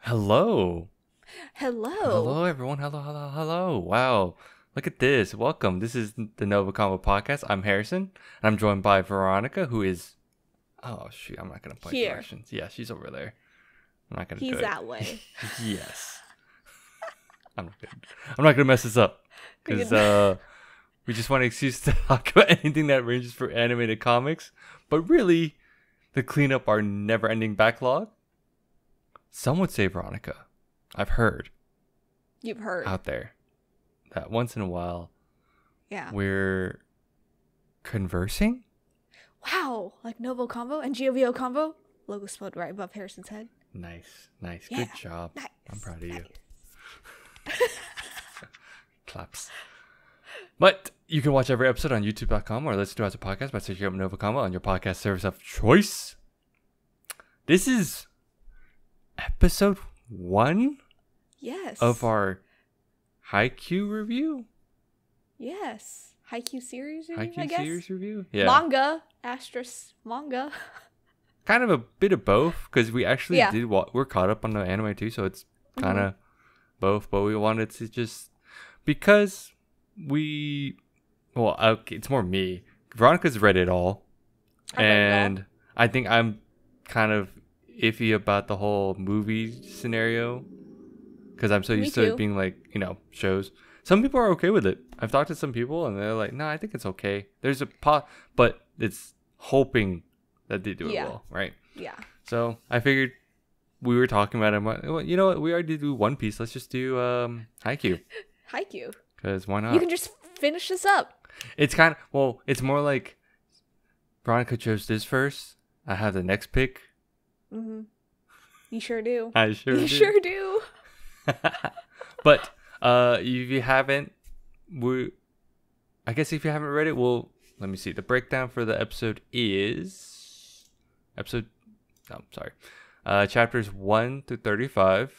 Hello. Hello. Hello, everyone. Hello. Wow. Look at this. Welcome. This is the NgoVo Convo podcast. I'm Harrison, and I'm joined by Veronica, who is... Oh, shoot. I'm not going to point Here. directions. Yeah, she's over there. I'm not going to do He's it. that way. Yes. I'm not gonna mess this up. Because we just want an excuse to talk about anything that ranges from animated comics. But really, to clean up our never-ending backlog. Some would say, Veronica, I've heard You've heard. out there that once in a while Yeah. we're conversing. Wow. Like NgoVo Convo and NgoVo Convo. Logo spelled right above Harrison's head. Nice. Yeah. Good job. Nice. I'm proud of you. Claps. But you can watch every episode on youtube.com or listen to us as a podcast by searching up NgoVo Convo on your podcast service of choice. This is episode 1 Yes. of our Haikyu review. Yes. Haikyu series review, I Haikyu guess. series review? Yeah. Manga. Asterisk manga. Kind of a bit of both, because we actually Yeah. we're caught up on the anime too, so it's kind of both, but we wanted to just, because it's more me. Veronica's read it all, I read it all. and I think I'm kind of iffy about the whole movie scenario, because I'm so Me used to it too. being like, shows. Some people are okay with it. I've talked to some people and they're like, no, I think it's okay. There's a but it's hoping that they do it Yeah. well, right? Yeah. So I figured we were talking about it. Well, you know what? We already do One Piece. Let's just do Haikyu, Haikyu. because why not? You can just finish this up. It's it's more like Veronica chose this first. I have the next pick. Mm-hmm. You sure do. I sure You do. sure do. But if you haven't, I guess if you haven't read it, let me see. The breakdown for the episode is chapters 1 to 35.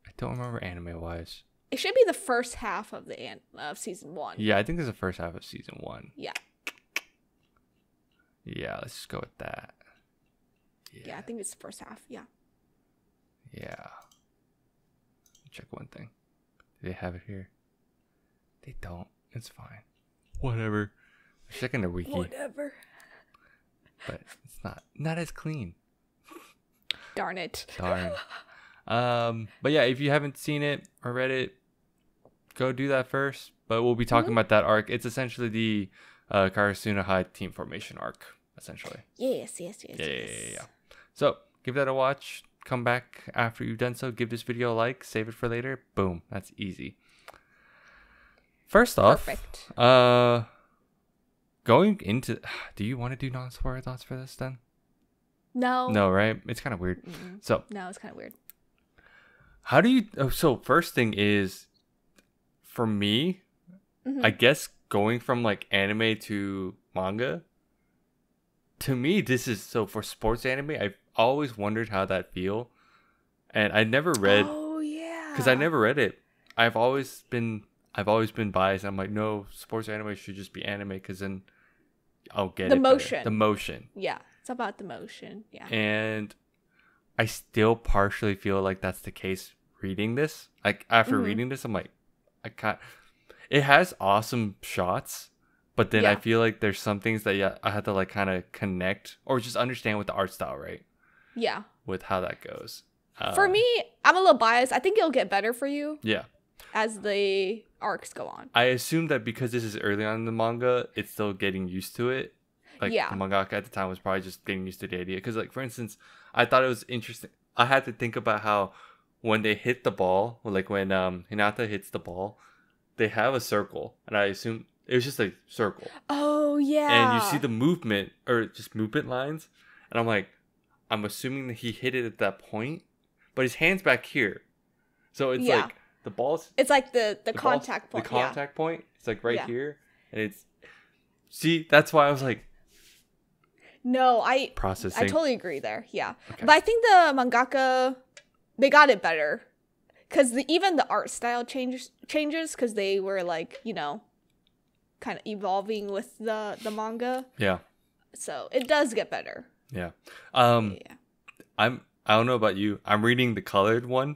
I don't remember anime wise. It should be the first half of of season 1. Yeah, I think it's the first half of season 1. Yeah. Yeah, let's just go with that. Yeah, I think it's the first half. Yeah. Yeah. Check one thing. Do they have it here? They don't. It's fine. Whatever. I'm checking the wiki, Whatever. but it's not as clean. Darn it. Darn. But yeah, if you haven't seen it or read it, go do that first. But we'll be talking about that arc. It's essentially the Karasuno High team formation arc, essentially. Yes. Yeah. So give that a watch. Come back after you've done so. Give this video a like. Save it for later. Boom. That's easy. First off, Perfect. going into, do you want to do non-spoiler thoughts for this then? No. No, right? It's kind of weird. Mm-mm. So No, it's kind of weird. how do you? So first thing is, for me, I guess going from like anime to manga. To me, this is for sports anime. I've always wondered how that feel, and I never read. Oh yeah. Because I never read it. I've always been biased. I'm like, no, sports anime should just be anime, because then I'll get The it better. motion. The motion. Yeah, it's about the motion. Yeah. And I still partially feel like that's the case reading this. Like after reading this, I'm like, I can't. It has awesome shots, but then I Yeah. feel like there's some things that I had to like kind of connect or just understand with the art style, right? Yeah. With how that goes. For me, I'm a little biased. I think it'll get better for you Yeah. as the arcs go on. I assume that because this is early on in the manga, it's still getting used to it. Like Yeah. the mangaka at the time was probably just getting used to the idea. Because like for instance, I thought it was interesting. I had to think about how when they hit the ball, like when Hinata hits the ball, they have a circle, and I assume it was just a circle. Oh yeah. And you see the movement or just movement lines, and I'm assuming that he hit it at that point, but his hand's back here, so it's Yeah. like the ball's It's like the ball's- contact point. The contact point. It's like right Yeah. here, and it's. See, that's why I was like No, I processing. totally agree there. Yeah. Okay. But I think the mangaka, they got it better. Because even the art style changes because they were like, kind of evolving with the manga. Yeah. So it does get better. Yeah. Yeah. I'm I don't know about you. I'm reading the colored one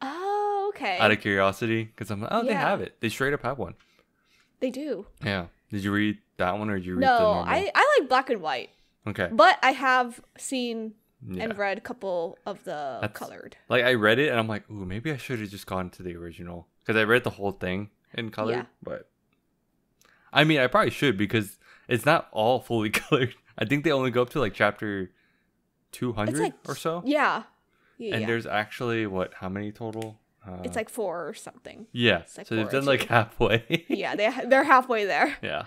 Oh, okay. out of curiosity because I'm like, oh, they Yeah. have it. They straight up have one. They do. Yeah. Did you read that one or did you read the No, normal? I like black and white, Okay. but I have seen Yeah. and read a couple of the That's- colored. Like I read it and I'm like, ooh, maybe I should have just gone to the original because I read the whole thing in color. Yeah. But I mean, I probably should because it's not all fully colored. I think they only go up to like chapter 200 like or so. Yeah. Yeah. And yeah. there's actually how many total? It's like 4 or something. Yeah. like So they've 4 or done like 2. halfway. Yeah, they're halfway there. Yeah.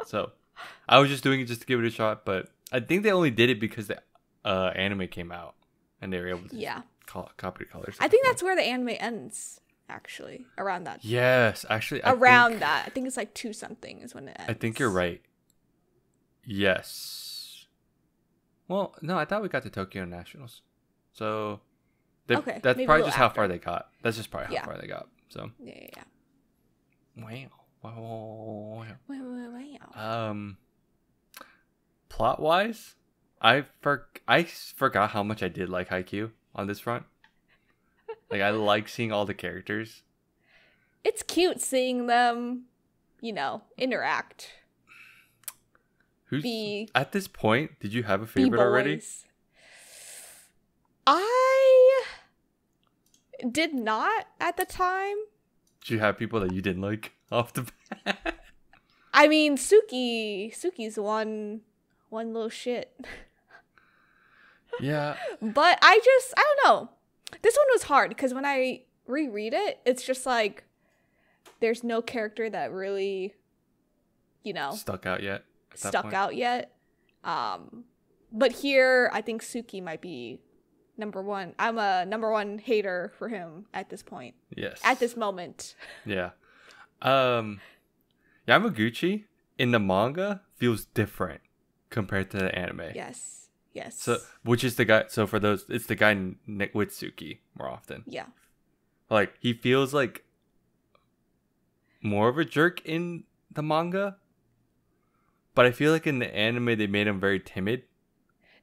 So I was just doing it just to give it a shot, but I think they only did it because the anime came out and they were able to Yeah. copy the colors. I think that's where the anime ends, actually. Around that. Yes, actually. Around that. I think it's like 2 something is when it ends. I think you're right. Yes. Well, no, I thought we got to Tokyo Nationals. So Okay, that's maybe probably go just how after. far they got. That's just probably how Yeah. far they got. So Yeah. wow. Wow. Wow. Plot wise, I forgot how much I did like Haikyu on this front. Like I like seeing all the characters. It's cute seeing them, interact. Who's Be- at this point? Did you have a Be favorite already? boys. I did not at the time. Did you have people that you didn't like off the bat? I mean, Suki's one little shit. Yeah. But I don't know. This one was hard because when I reread it, it's just like there's no character that really, Stuck out yet? At that stuck point? out yet. But here I think Suki might be number 1. I'm a number 1 hater for him at this point. Yes. At this moment. Yeah. Yamaguchi in the manga feels different compared to the anime. Yes. Yes. So, which is the guy? So for those, it's the guy with Suki more often. yeah. Like he feels like more of a jerk in the manga, but I feel like in the anime they made him very timid.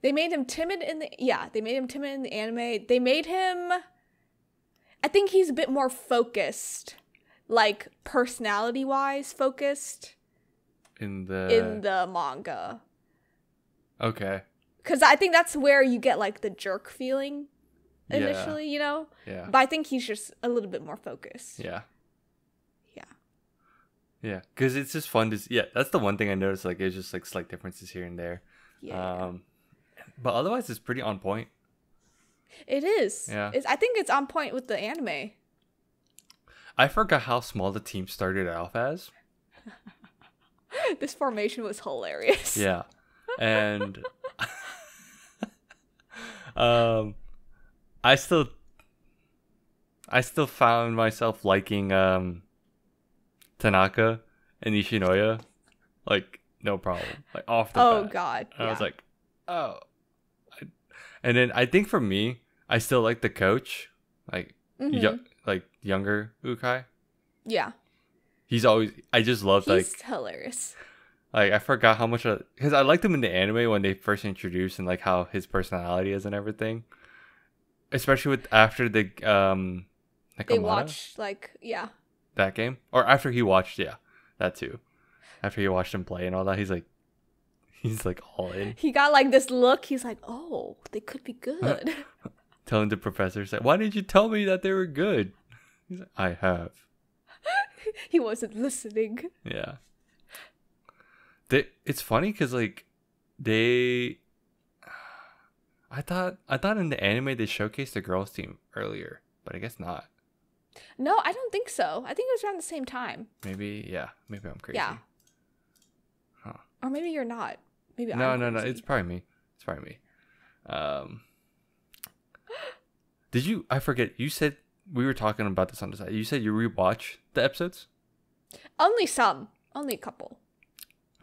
They made him timid they made him timid in the anime. They made him, I think he's a bit more focused, like personality-wise focused In the manga. okay. Because I think that's where you get like the jerk feeling Yeah. initially, Yeah. But I think he's just a little bit more focused. Yeah. Yeah. Yeah. Because it's just fun to that's the one thing I noticed. Like it's just like slight differences here and there. Yeah. But otherwise it's pretty on point. It is. Yeah. I think it's on point with the anime. I forgot how small the team started off as. This formation was hilarious. Yeah. And I still found myself liking Tanaka and Ishinoya, like no problem, like off the Oh bat. God. And I was yeah. like, oh. And then I think for me, I still like the coach, like like younger Ukai. Yeah. He's always. I just love He's hilarious. Like I forgot how much because I liked him in the anime when they first introduced and like how his personality is and everything, especially with after the They Nakamata, watch that game or after he watched that too, after he watched him play and all that he's like all in. He got like this look. He's like, oh, they could be good. Telling the professor, like, why didn't you tell me that they were good? He's like, I have. He wasn't listening. Yeah. It's funny because like I thought in the anime they showcased the girls team earlier, but I guess not. No, I don't think so. I think it was around the same time. Maybe I'm crazy. Yeah. Huh. Or maybe you're not. Maybe No, I'm no, crazy. it's probably me. Did you? I forget. You said we were talking about this on the side. You said you rewatch the episodes. Only some. Only a couple.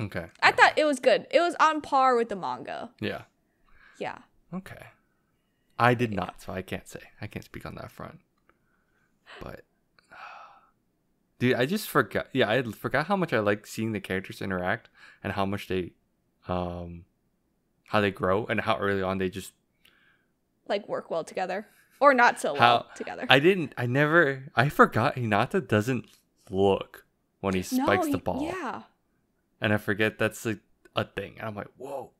Okay. I thought it was good. It was on par with the manga. Yeah. Yeah. Okay. I did not, so I can't say. I can't speak on that front. But, dude, I just forgot. Yeah, I forgot how much I like seeing the characters interact and how much they, how they grow and how early on they just like work well together, or not so well together. I forgot Hinata doesn't look when he spikes the ball. Yeah. And I forget that's like a thing. And I'm like, whoa,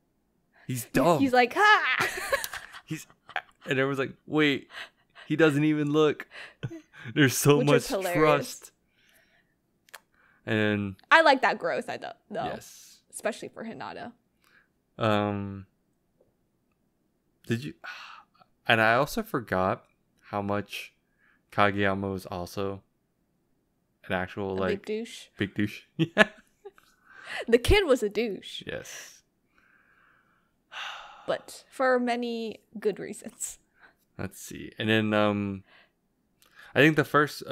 he's dumb. He's like, ha! And everyone's like, wait, he doesn't even look. There's so much trust. And I like that growth, though. Yes. Especially for Hinata. Did you? And I also forgot how much Kageyama was also an actual big douche. Big douche. Yeah. The kid was a douche. Yes. But for many good reasons. Let's see. And then I think the first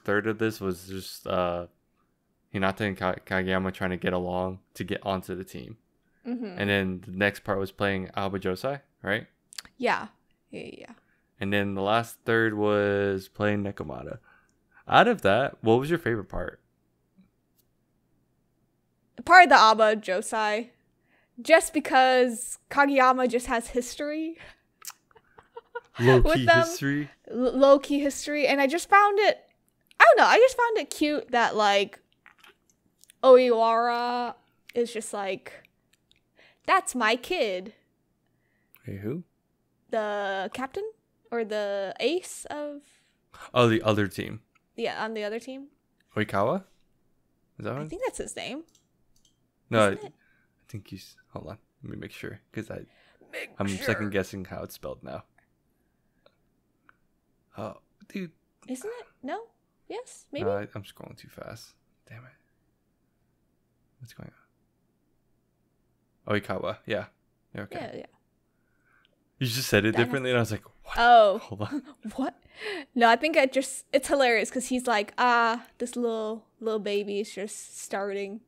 third of this was just Hinata and Kageyama trying to get along to get onto the team. Mm-hmm. And then the next part was playing Aoba Josai, right? Yeah. And then the last third was playing Nekomata. Out of that, what was your favorite part? Part of the Aoba Josai. Just because Kageyama just has history. Low-key history? Low-key history. And I just found it... I don't know. I just found it cute that, like, Oiwara is just like, that's my kid. Hey, who? The captain? Or the ace of... Oh, the other team. Yeah, on the other team. Oikawa? Is that one? I think that's his name. No, I think he's... Hold on. Let me make sure. Because I'm second guessing how it's spelled now. Oh, dude. Isn't it? No? Yes? Maybe? No, I'm scrolling too fast. Damn it. What's going on? Oikawa. Yeah. Okay. Yeah. You just said it differently, and I was like, what? Oh. Hold on. What? No, I think it's hilarious because he's like, this little baby is just starting.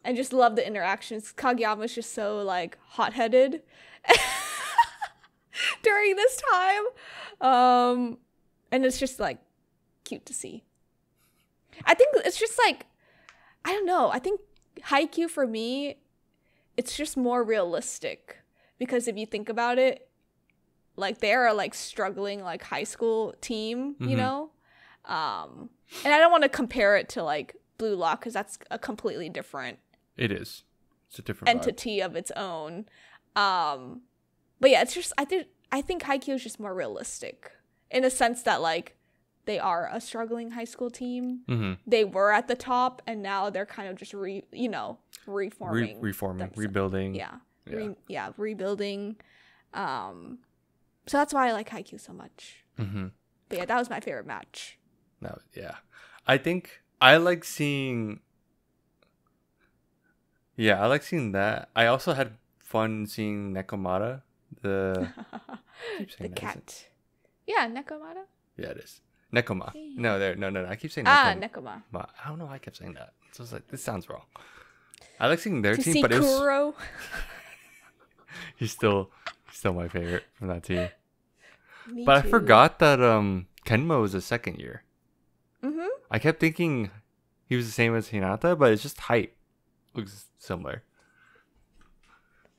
I just love the interactions. Kageyama's just so, like, hot-headed during this time. And it's just, like, cute to see. I think it's just, like, I don't know. I think Haikyu, for me, it's just more realistic. Because if you think about it, like, they're a, like, struggling, like, high school team, you know? And I don't want to compare it to, like, Blue Lock, because that's a completely different... It is. It's a different entity vibe. Of its own. But yeah, it's just... I think Haikyu is just more realistic. In a sense that, like, they are a struggling high school team. Mm-hmm. They were at the top, and now they're kind of just reforming. Rebuilding. Yeah. Rebuilding. So that's why I like Haikyu so much. Mm-hmm. But yeah, that was my favorite match. No, yeah. I think I like seeing... Yeah, I like seeing that. I also had fun seeing Nekomata. The cat. Yeah, Nekomata. Yeah, it is. Nekoma. Yeah. No. I keep saying Nekoma. Nekoma. I don't know why I kept saying that. So I was like, this sounds wrong. I like seeing their team, but Kuro. He's still my favorite from that team. Me but too. I forgot that Kenmo was a second year. Mm-hmm. I kept thinking he was the same as Hinata, but it's just height. Looks similar.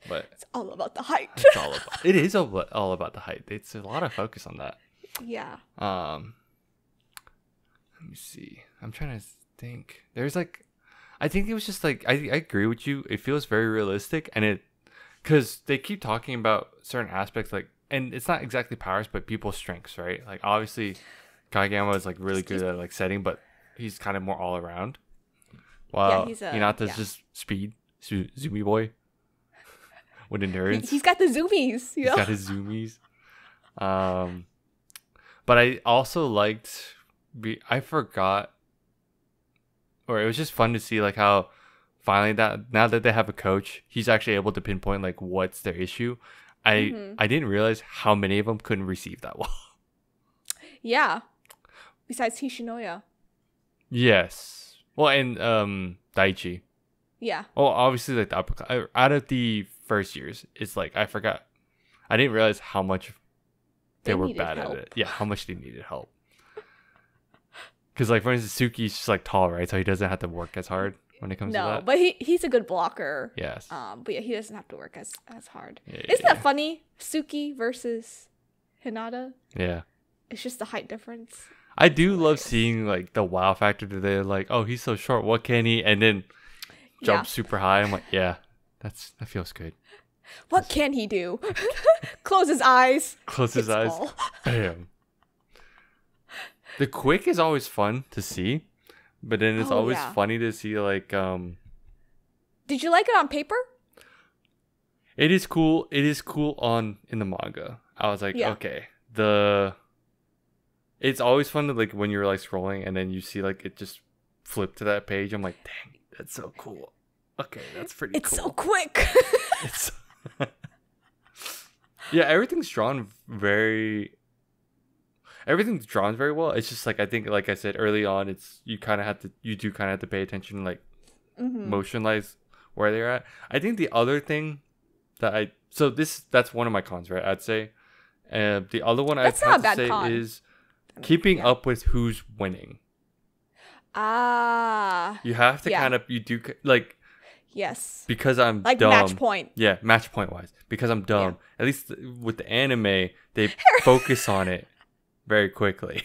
But it's all about the height. It is all about the height. It's a lot of focus on that. Yeah. Let me see. I'm trying to think. There's like, I think it was just like, I agree with you. It feels very realistic, and because they keep talking about certain aspects, like, and it's not exactly powers, but people's strengths, right? Like, obviously, Kageyama is like really good at like setting, but he's kind of more all around. Wow, Hinata's just speed, Zoomy boy with endurance. He's got the zoomies. He's got his zoomies. But I also liked. I forgot, or it was just fun to see like how finally that now that they have a coach, he's actually able to pinpoint like what's their issue. I didn't realize how many of them couldn't receive that well. Yeah. Besides Hishinoya. Yes. Well, and Daichi. Yeah. Well, obviously, like out of the first years, it's like I forgot. I didn't realize how much they were bad at it. Yeah, how much they needed help. Because, like, for instance, Suki's just like tall, right? So he doesn't have to work as hard. when it comes to No, that. but he's a good blocker. Yes. But yeah, he doesn't have to work as hard. Yeah, Isn't that funny? Suki versus Hinata. Yeah. It's just the height difference. I do love seeing like the wow factor that they're like, oh, he's so short, what can he? And then jump super high. I'm like, yeah, that feels good. What can he do? Close his eyes. Close his eyes. All. Bam. The quick is always fun to see, but then it's always funny to see like Did you like it on paper? It is cool. It is cool in the manga. I was like, okay. It's always fun to like when you're like scrolling and then you see like it just flip to that page. I'm like, dang, that's so cool. Okay, that's pretty cool. It's so quick. Yeah, everything's drawn very well. It's just like I think like I said early on, you do kind of have to pay attention like motion-wise where they're at. I think the other thing that's one of my cons, right? I'd say. The other one I'd have to say is keeping up with who's winning. You have to kind of like. Yes. Because I'm like dumb. Match point. Yeah, match point wise. Because I'm dumb. Yeah. At least with the anime, they focus on it very quickly.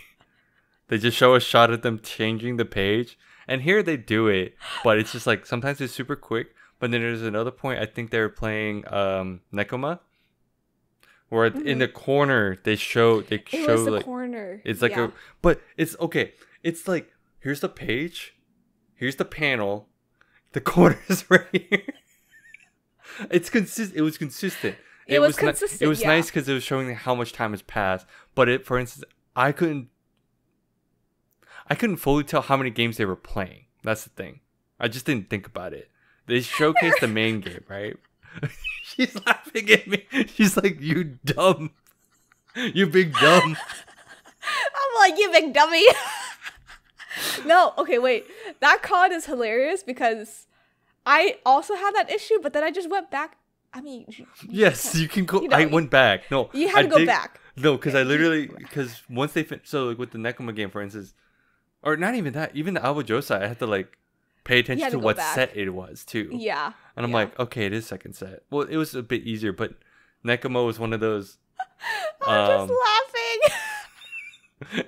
They just show a shot of them changing the page. And here they do it, but it's just like sometimes it's super quick. But then there's another point. I think they were playing Nekoma, where in the corner they show like the corner. It's like but it's okay. It's like here's the page, here's the panel. The corner is right here. It's consistent. It was consistent. It was consistent. It was nice because it was showing how much time has passed. But for instance, I couldn't fully tell how many games they were playing. That's the thing. I just didn't think about it. They showcased the main game, right? She's laughing at me. She's like, "You dumb, you big dumb." I'm like, "You big dummy." No, okay, wait. That con is hilarious because I also had that issue, but then I just went back. I mean, yes, you can go. I went back. No, you had to go back. No, because because once they so like with the Nekoma game, for instance, or not even that, even the Alba Josai, I had to like pay attention to what set it was too. Yeah, and I'm like, okay, it is second set. Well, it was a bit easier, but Nekoma was one of those. I'm just laughing.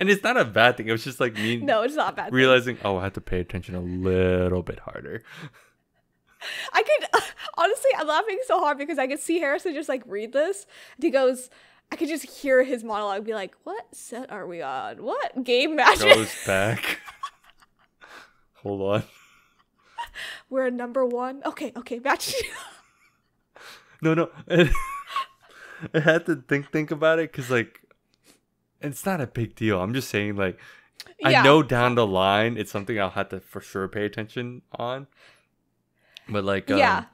And it's not a bad thing. It was just like me. No, it's not bad. Realizing, I had to pay attention a little bit harder. I could honestly, I'm laughing so hard because I could see Harrison just like read this. And he goes, I could just hear his monologue be like, "What set are we on? What game match?" Goes back. Hold on. We're at number 1. Okay, match. No. I had to think about it because like. It's not a big deal. I'm just saying, like, I know down the line it's something I'll have to for sure pay attention on. But like, down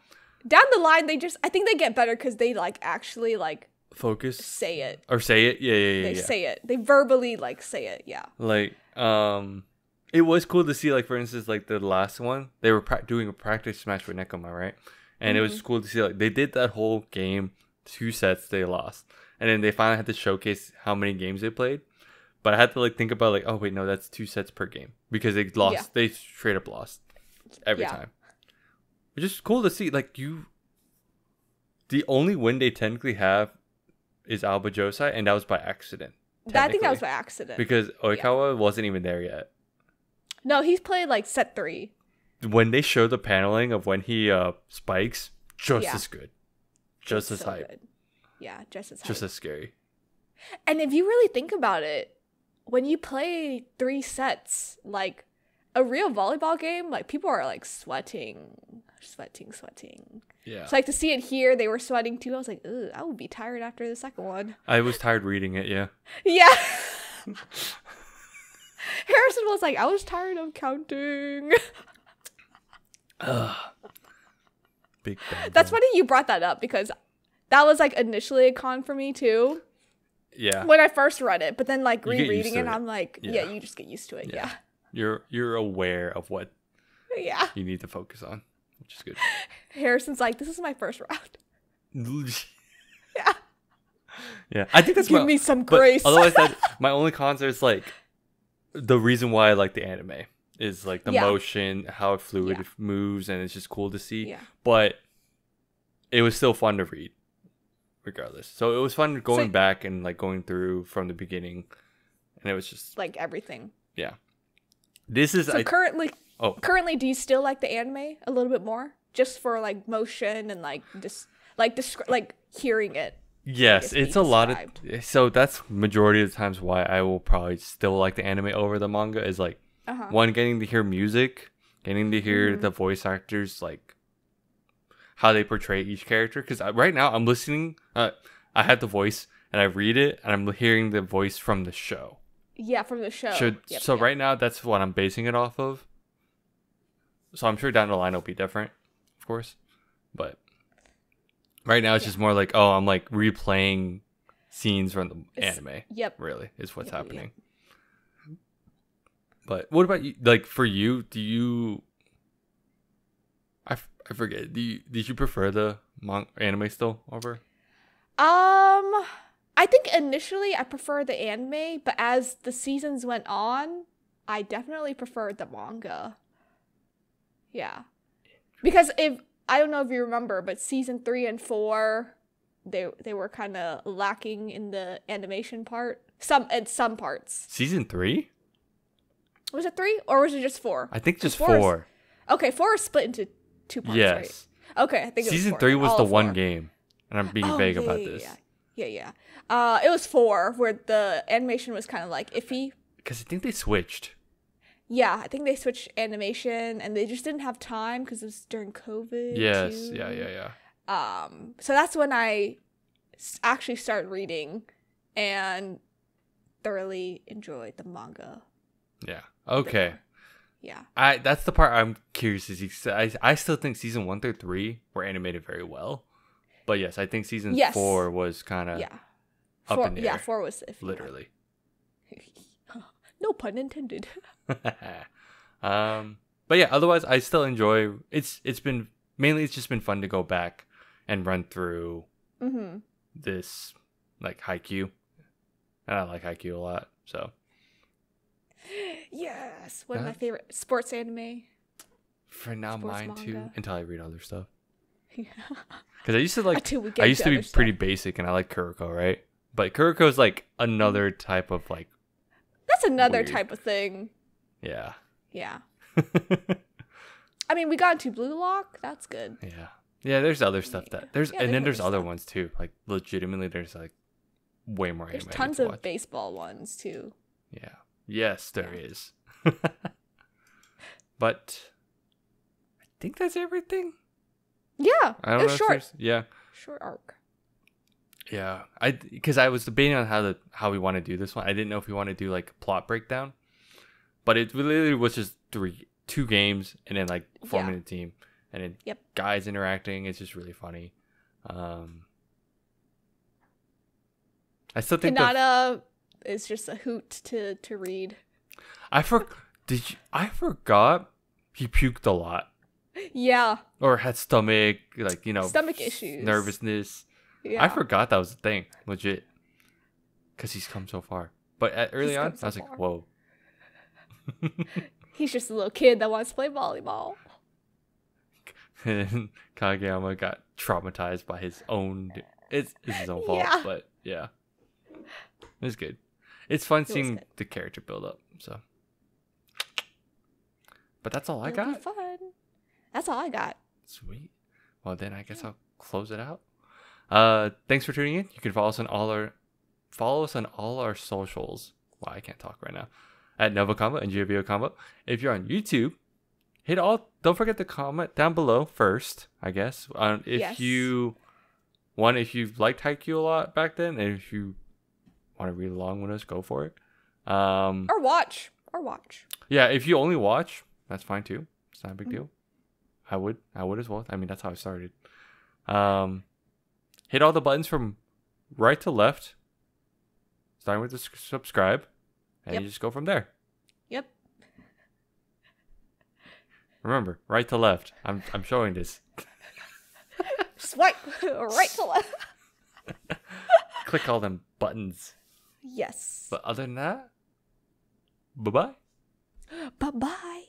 the line I think they get better because they like actually like focus, say it, yeah. They say it. They verbally like say it. Yeah. Like, it was cool to see, like, for instance, like the last one, they were doing a practice match with Nekoma, right? And it was cool to see, like, they did that whole game, 2 sets they lost. And then they finally had to showcase how many games they played. But I had to like think about like, oh wait, no, that's 2 sets per game. Because they lost. Yeah. They straight up lost every time. Which is cool to see. Like the only win they technically have is Alba Josai, and that was by accident. I think that was by accident. Because Oikawa wasn't even there yet. No, he's played like set 3. When they show the paneling of when he spikes, just as good. Just as hype. Good. Yeah, just as scary. And if you really think about it, when you play 3 sets, like a real volleyball game, like people are like sweating. Yeah. So like to see it here, they were sweating too. I was like, ugh, I would be tired after the second one. I was tired reading it, yeah. Yeah. Harrison was like, I was tired of counting. Big bad. That's funny you brought that up because that was like initially a con for me too. Yeah. When I first read it, but then like rereading it, I'm like, yeah, you just get used to it. Yeah. You're aware of what you need to focus on, which is good. Harrison's like, this is my first round. Yeah. Yeah. I think that's Give me some grace. Otherwise, my only cons is like the reason why I like the anime. is like the Yeah. motion, how fluid Yeah. it moves, and it's just cool to see. Yeah. But it was still fun to read, regardless. So it was fun going back and like going through from the beginning, and it was just like everything. yeah. This is So currently, oh do you still like the anime a little bit more, just for like motion and like just like hearing it? yes, being it's a lot of described. so that's majority of the times why I will probably still like the anime over the manga is like one, getting to hear music, getting to hear the voice actors like how they portray each character. Because right now I'm listening, I had the voice and I read it and I'm hearing the voice from the show. Yeah, from the show. So right now that's what I'm basing it off of. So I'm sure down the line it'll be different, of course, but right now it's just more like, oh, I'm like replaying scenes from the anime. Yep. Really is what's happening. But what about you? Like for you, do you? I forget. Did you prefer the anime still over? I think initially I preferred the anime, but as the seasons went on, I definitely preferred the manga. Yeah. Because I don't know if you remember, but season 3 and 4, they were kind of lacking in the animation part. Some parts. Season 3? Was it 3 or was it just 4? I think just 4. Okay, 4 is split into 2 parts, yes. right? Okay, I think it was season 4, 3 was all the of one 4. game, and I'm being vague about this. Yeah. It was 4 where the animation was kind of like iffy. Because I think they switched. Yeah, I think they switched animation and they just didn't have time because it was during COVID. Yes, too. yeah. So that's when I actually started reading and thoroughly enjoyed the manga. Yeah. Okay. Yeah. That's the part I'm curious to see. I still think season 1 through 3 were animated very well. But yes, I think season 4 was kind of up in the air. Yeah, 4 was iffy. Literally. No pun intended. But yeah, otherwise I still enjoy it's just been fun to go back and run through this like Haikyu. And I like Haikyu a lot, so yes, one of my favorite sports anime. For now, mine manga. too, until I read other stuff. Yeah. Because I used to be pretty basic, and I like Kuroko, right? But Kuroko is like another type of like. That's another weird. type of thing. Yeah. Yeah. I mean, we got into Blue Lock. That's good. Yeah. Yeah. There's other stuff that there's, Yeah, and then there's other other stuff. ones too. Like legitimately, there's like way more. There's anime tons to of watch. baseball ones too. Yeah. Yes, there is. But I think that's everything. Yeah, I don't it know. was short. Yeah. Short arc. Yeah. Because I was debating on how we want to do this one. I didn't know if we want to do like a plot breakdown, but it literally was just two games and then like forming a team and then guys interacting. It's just really funny. I still think Hinata is just a hoot to read. I forgot he puked a lot. Yeah. Or had stomach stomach issues, nervousness. Yeah. I forgot that was a thing, legit. Because he's come so far. But early on, I was like, whoa. He's just a little kid that wants to play volleyball. And Kageyama got traumatized by his own. It's his own fault, but yeah. It's good. It's fun seeing the character build up, so. But that's all I got. Fun. That's all I got. Sweet. Well, then I guess I'll close it out. Thanks for tuning in. You can follow us on all our socials. Wow, I can't talk right now. At NgoVo Convo and NgoVo Convo. If you're on YouTube, don't forget to comment down below first, I guess. If you've liked Haikyu a lot back then, and if you want to read along with us, go for it. Or watch. Yeah, if you only watch, that's fine too. It's not a big deal. I would as well. I mean, that's how I started. Hit all the buttons from right to left, starting with the subscribe, and you just go from there. Yep. Remember, right to left. I'm showing this. Swipe right to left. Click all them buttons. Yes. But other than that, bye-bye. Bye-bye.